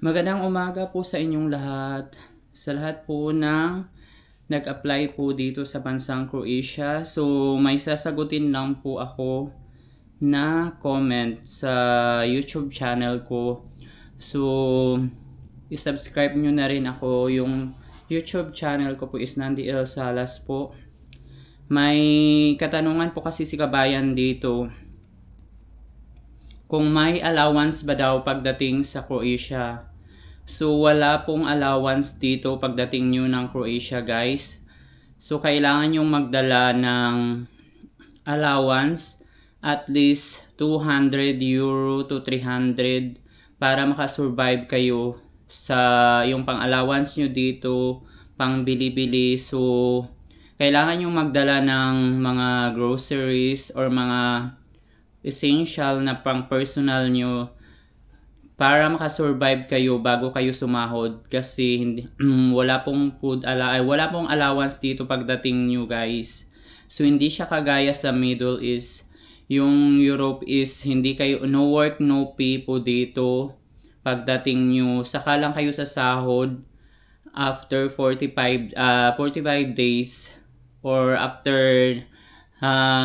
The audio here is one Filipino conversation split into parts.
Magandang umaga po sa inyong lahat. Sa lahat po ng nag-apply po dito sa bansang Croatia. So, may sasagutin lang po ako na comment sa YouTube channel ko. So, i-subscribe nyo na rin ako. Yung YouTube channel ko po is Nandi El Salas po. May katanungan po kasi si kabayan dito. Kung may allowance ba daw pagdating sa Croatia? So, wala pong allowance dito pagdating nyo ng Croatia, guys. So, kailangan nyo magdala ng allowance at least 200 euro to 300 para makasurvive kayo sa yung pang-allowance nyo dito, pang bili-bili. So, kailangan nyo magdala ng mga groceries or mga essential na pang personal nyo para makasurvive kayo bago kayo sumahod kasi hindi wala pong wala pong allowance dito pagdating nyo, guys. So hindi siya kagaya sa Middle East. Yung Europe is hindi kayo no work no pay po dito pagdating nyo. Saka lang kayo sa sahod after 45 days or after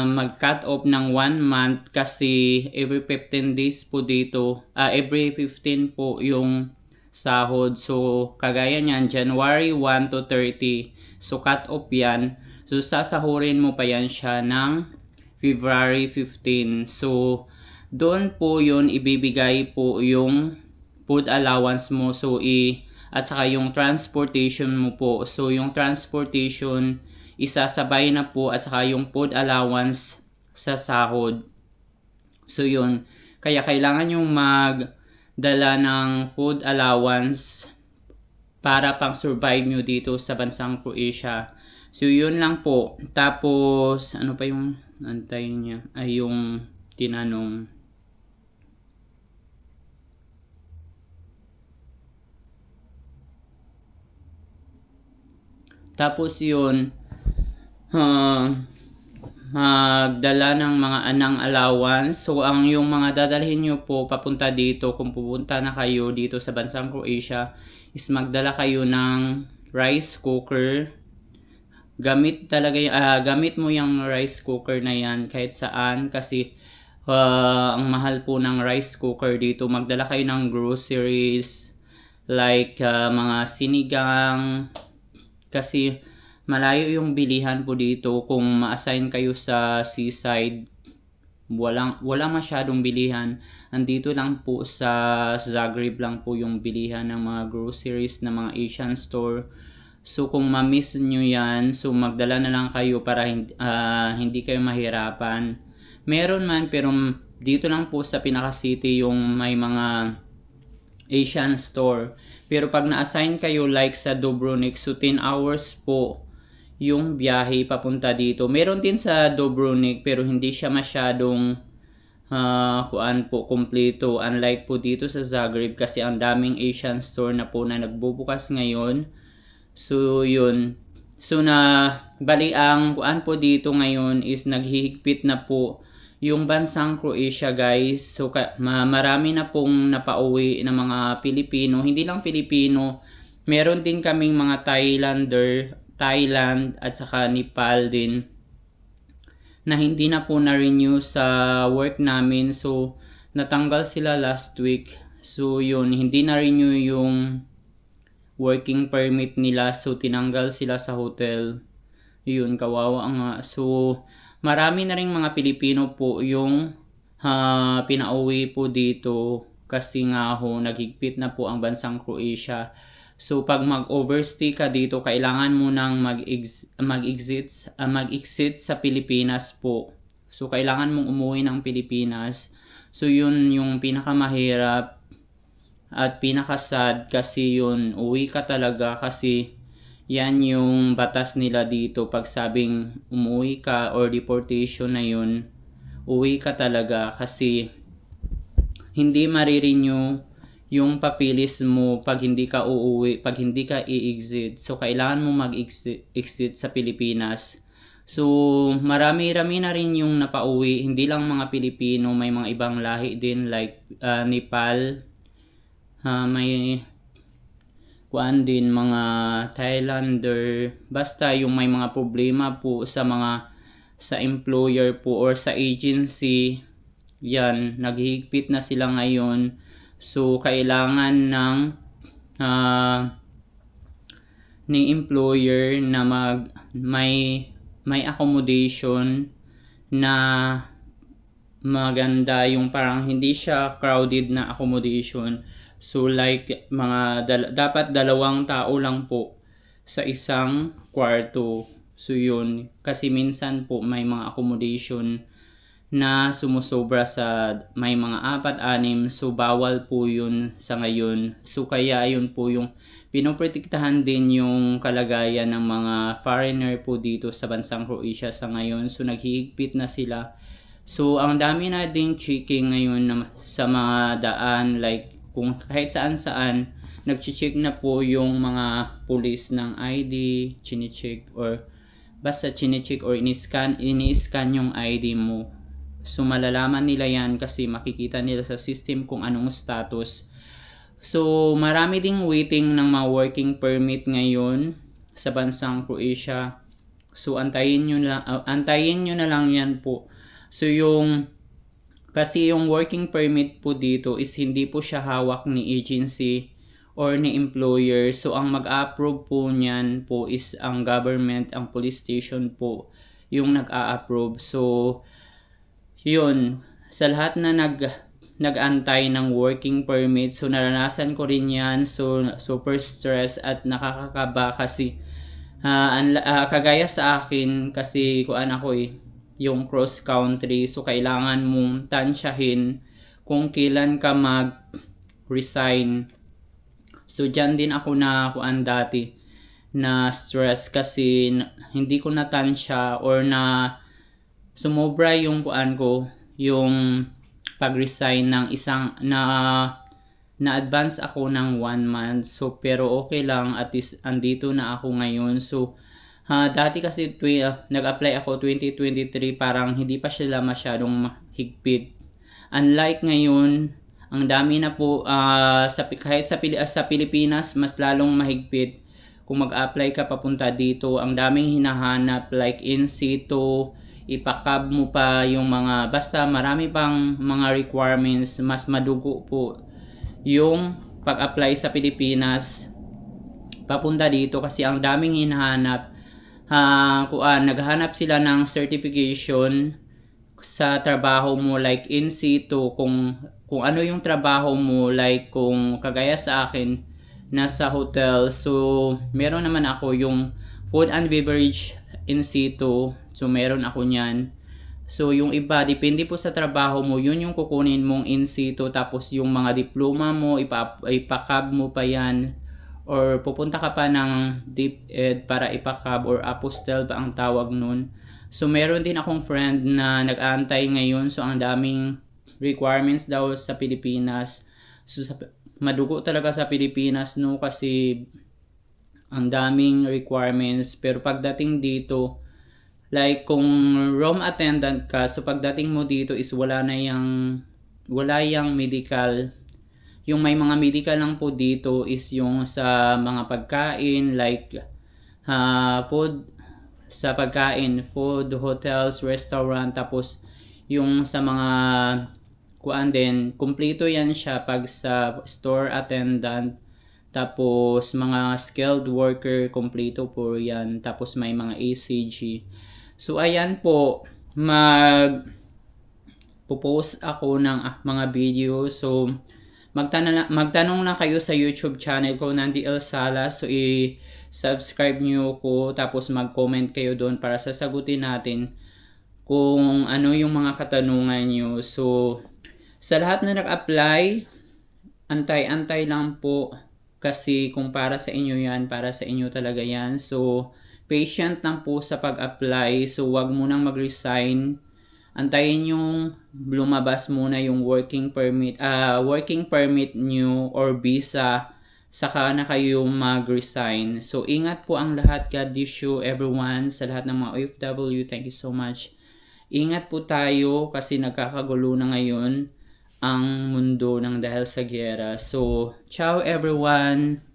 mag-cut off ng 1 month kasi every 15 days po dito, every 15 po yung sahod. So, kagaya niyan, January 1 to 30. So, cut off yan. So, sasahurin mo pa yan siya ng February 15. So, doon po yun ibibigay po yung food allowance mo. So, at saka yung transportation mo po. So, yung transportation isasabay na po at saka yung food allowance sa sahod. So yun, kaya kailangan yung magdala ng food allowance para pang survive nyo dito sa bansang Croatia. So yun lang po. Tapos ano pa yung antay niya? Ay yung tinanong. Tapos yun, magdala ng mga anang allowance. So, ang yung mga dadalhin nyo po papunta dito, kung pupunta na kayo dito sa bansang Croatia, is magdala kayo ng rice cooker. Gamit mo yung rice cooker na yan kahit saan kasi ang mahal po ng rice cooker dito. Magdala kayo ng groceries like mga sinigang kasi malayo yung bilihan po dito. Kung ma-assign kayo sa seaside, wala masyadong bilihan. Andito lang po sa Zagreb lang po yung bilihan ng mga groceries ng mga Asian store. So kung ma-miss nyo yan, so magdala na lang kayo para hindi kayo mahirapan. Meron man pero dito lang po sa pinaka city yung may mga Asian store. Pero pag na-assign kayo like sa Dubrovnik, so 10 hours po yung biyahe papunta dito. Meron din sa Dubrovnik pero hindi siya masyadong kompleto. Unlike po dito sa Zagreb kasi ang daming Asian store na po na nagbubukas ngayon. So yun. So bali ang po dito ngayon is naghihigpit na po yung bansang Croatia, guys. So marami na pong napauwi ng mga Pilipino. Hindi lang Pilipino. Meron din kaming mga Thailand at saka Nepal din na hindi na po na-renew sa work namin. So, natanggal sila last week. So, yun, hindi na-renew yung working permit nila. So, tinanggal sila sa hotel. Yun, kawawa nga. So, marami na rin mga Pilipino po yung pinauwi po dito kasi nga naghigpit na po ang bansang Croatia. So pag mag-overstay ka dito, kailangan mo nang mag-exit sa Pilipinas po. So kailangan mong umuwi ng Pilipinas. So yun yung pinakamahirap at pinakasad kasi yun, uwi ka talaga kasi yan yung batas nila dito. Pag sabing umuwi ka or deportation na yun, uwi ka talaga kasi hindi marirenew yung papilis mo pag hindi ka uuwi, pag hindi ka i-exit. So, kailangan mo mag-exit sa Pilipinas. So, marami-rami na rin yung napauwi. Hindi lang mga Pilipino, may mga ibang lahi din like Nepal, may kuan din mga Thailander, basta yung may mga problema po sa employer po or sa agency, yan, naghihigpit na sila ngayon. So kailangan ng ni employer na may accommodation na maganda, yung parang hindi siya crowded na accommodation. So like dapat 2 tao lang po sa isang kwarto. So yun, kasi minsan po may mga accommodation na sumusobra sa may mga 4-6, so bawal po yun sa ngayon. So kaya yun po yung pinoprotektahan din yung kalagayan ng mga foreigner po dito sa bansang Croatia sa ngayon. So naghihigpit na sila. So ang dami na ding checking ngayon sa mga daan, like kung kahit saan nagche-check na po yung mga police ng ID, chine-check or basta chine-check or ini-scan yung ID mo. So malalaman nila yan kasi makikita nila sa system kung anong status. So marami ding waiting ng mga working permit ngayon sa bansang Croatia. So antayin nyo na lang yan po. So kasi yung working permit po dito is hindi po siya hawak ni agency or ni employer. So ang mag-approve po niyan po is ang government, ang police station po yung nag-a-approve. So yun, sa lahat na nag-antay ng working permit, so naranasan ko rin yan. So super stress at nakakakaba kasi kagaya sa akin kasi kuan ako yung cross country, so kailangan mong tansyahin kung kailan ka mag-resign. So dyan din ako na kuan dati na stress kasi hindi ko natansya or na sumobra yung kuan ko, yung pag-resign ng isang na-advance ako ng 1 month. So pero okay lang, at least andito na ako ngayon. So dati kasi nag-apply ako 2023, parang hindi pa sila masyadong higpit. Unlike ngayon, ang dami na po kahit sa Pilipinas mas lalong mahigpit. Kung mag-apply ka papunta dito, ang daming hinahanap like in situ, ipakab mo pa yung mga, basta marami pang mga requirements, mas madugo po yung pag-apply sa Pilipinas papunta dito kasi ang daming hinahanap. Naghahanap sila ng certification sa trabaho mo like in situ, kung ano yung trabaho mo, like kung kagaya sa akin nasa hotel, so meron naman ako yung food and beverage in situ, so meron ako niyan. So yung iba depende po sa trabaho mo, yun yung kukunin mong in situ, tapos yung mga diploma mo ipakab mo pa yan or pupunta ka pa ng DepEd para ipakab or apostel ba ang tawag nun. So meron din akong friend na nag-aantay ngayon, so ang daming requirements daw sa Pilipinas. So madugo talaga sa Pilipinas no, kasi ang daming requirements. Pero pagdating dito, like kung room attendant ka, so pagdating mo dito is wala yang medical. Yung may mga medical lang po dito is yung sa mga pagkain, like food, sa pagkain, food, hotels, restaurant, tapos yung sa mga kuan din, kumpleto yan siya pag sa store attendant, tapos mga skilled worker, kumpleto po yan, tapos may mga ACG. So ayan po, post ako ng mga video. So magtanong na kayo sa YouTube channel ko, Nandi El Salas. So i-subscribe nyo ko, tapos mag-comment kayo doon para sasagutin natin kung ano yung mga katanungan nyo. So sa lahat na nag-apply, antay-antay lang po, kasi kung para sa inyo yan, para sa inyo talaga yan. So patient lang po sa pag-apply. So wag mo nang mag-resign. Antayin yung lumabas muna yung working permit nyo or visa, saka na kayo mag-resign. So ingat po ang lahat. God bless you everyone. Sa lahat ng mga OFW, thank you so much. Ingat po tayo kasi nagkakagulo na ngayon. ang mundo ng dahil sa giyera. So, ciao everyone!